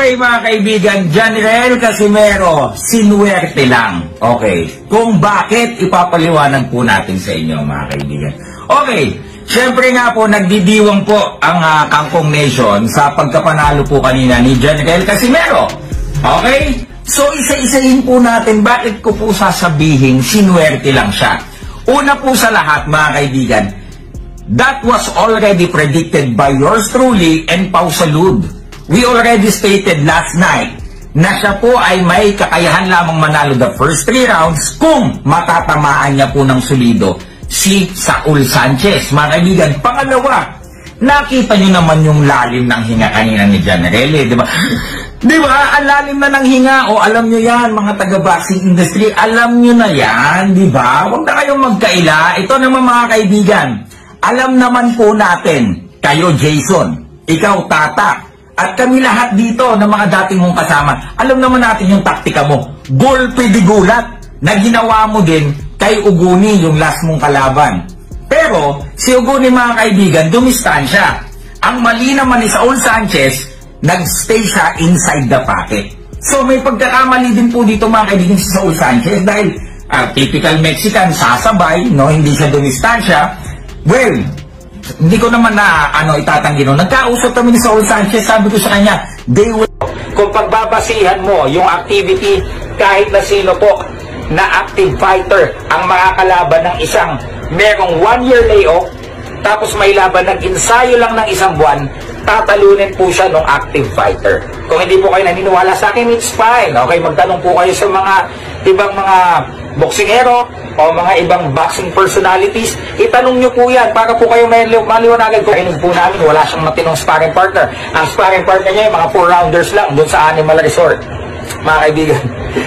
Okay mga kaibigan, Janriel Casimero, sinuwerte lang. Okay, kung bakit ipapaliwanag po natin sa inyo mga kaibigan. Okay, syempre nga po nagdidiwang po ang Kangkong Nation sa pagkapanalo po kanina ni Janriel Casimero. Okay, so isa-isahin po natin bakit ko po sasabihin sinuwerte lang siya. Una po sa lahat mga kaibigan, that was already predicted by yours truly and Pau Salud. We already stated last night na siya po ay may kakayahan lamang manalo the first 3 rounds kung matatamaan niya po ng solido si Saul Sanchez. Mga kaibigan, pangalawa, nakita niyo naman yung lalim ng hinga kanina ni Janriel, di ba? Di ba? Ang lalim na ng hinga. O alam niyo yan, mga taga-boxing industry, alam niyo na yan, di ba? Huwag na kayong magkaila. Ito naman mga kaibigan, alam naman po natin, kayo Jason, ikaw Tata, at kami lahat dito na mga dating mong kasama, alam naman natin yung taktika mo. Golpe di gulat na ginawa mo din kay Uguni, yung last mong kalaban. Pero, si Uguni mga kaibigan, dumistansya. Ang mali naman ni Saul Sanchez, nagstay siya inside the pocket. So, may pagkakamali din po dito mga kaibigan si Saul Sanchez dahil typical Mexican, sasabay, no? Hindi siya dumistansya. Well, hindi ko naman na itatanggi no. Nagkausap kami ni Saul Sanchez, sabi ko sa kanya, they will... Kung pagbabasihan mo yung activity, kahit na sino po na active fighter ang makakalaban ng isang merong 1-year layoff, tapos may laban ng ensayo lang ng isang buwan, tatalunin po siya ng active fighter. Kung hindi po kayo naniniwala sa akin, it's fine. Okay, magtanong po kayo sa mga ibang mga boksingero o mga ibang boxing personalities, itanong nyo po yan para po kayo maliwanagan ko. Kainig po namin, wala siyang matinong sparring partner. Ang sparring partner niya yung mga 4-rounders lang doon sa Animal Resort, mga kaibigan.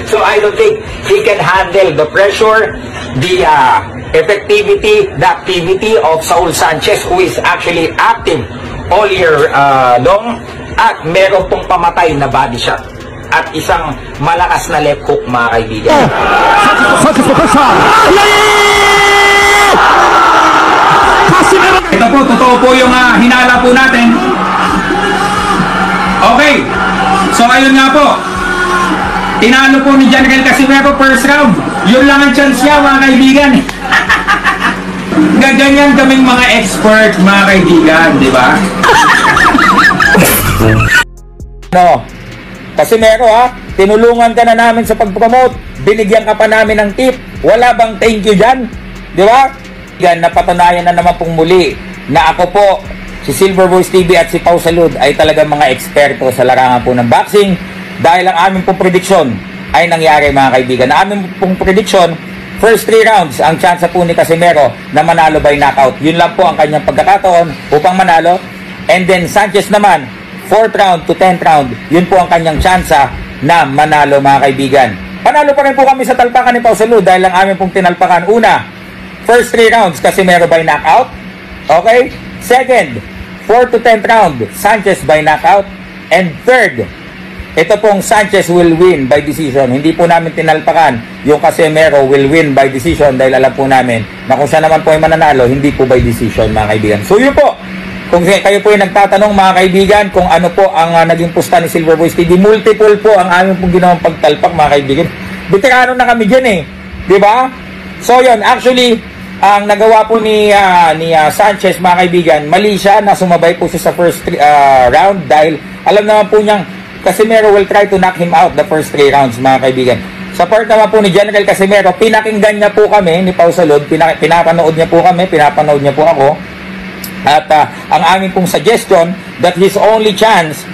So I don't think he can handle the pressure, the effectivity, the activity of Saul Sanchez, who is actually active all year long, at meron pong pamatay na body shot at isang malakas na left hook mga kaibigan. Ito po, totoo po yung hinala po natin. Okay, so ayun nga po, tinalo po ni Janriel Casimero first round. Yun lang ang chance niya mga kaibigan. Gaganyan kaming mga expert mga kaibigan, di ba? No, Casimero tinulungan ka na namin sa pag-promote, binigyan ka pa namin ng tip, wala bang thank you dyan? Di ba? Yan, napatunayan na naman pong muli na ako po, si Silver Voice TV at si Pau Salud ay talagang mga eksperto sa larangan po ng boxing dahil ang aming pong prediksyon ay nangyari mga kaibigan. Ang aming pong prediksyon, first 3 rounds, ang chance po ni Casimero na manalo by knockout. Yun lang po ang kanyang pagkakataon upang manalo. And then Sanchez naman, 4th round to 10th round, yun po ang kanyang chance na manalo mga kaibigan. Panalo pa rin po kami sa talpakan ni Pau Salud dahil ang aming pong tinalpakan. Una, first 3 rounds, Casimero by knockout. Okay? Second, 4th to 10th round, Sanchez by knockout. And third, ito pong Sanchez will win by decision. Hindi po namin tinalpakan yung Casimero will win by decision dahil alam po namin na kung siya naman po ay mananalo, hindi po by decision mga kaibigan. So yun po, kung kayo po ay nagtatanong mga kaibigan kung ano po ang naging pusta ni Silver Voice TV, multiple po ang aming pong ginawang pagtalpak mga kaibigan. Veterano na kami dyan di ba? So yun, actually, ang nagawa po ni Sanchez mga kaibigan, mali siya na sumabay po siya sa first round dahil alam naman po niyang Casimero will try to knock him out the first 3 rounds mga kaibigan. Sa part naman po ni Janriel Casimero, pinakinggan niya po kami ni Pau Salud, pinapanood niya po kami, pinapanood niya po ako. At ang aming pong suggestion that his only chance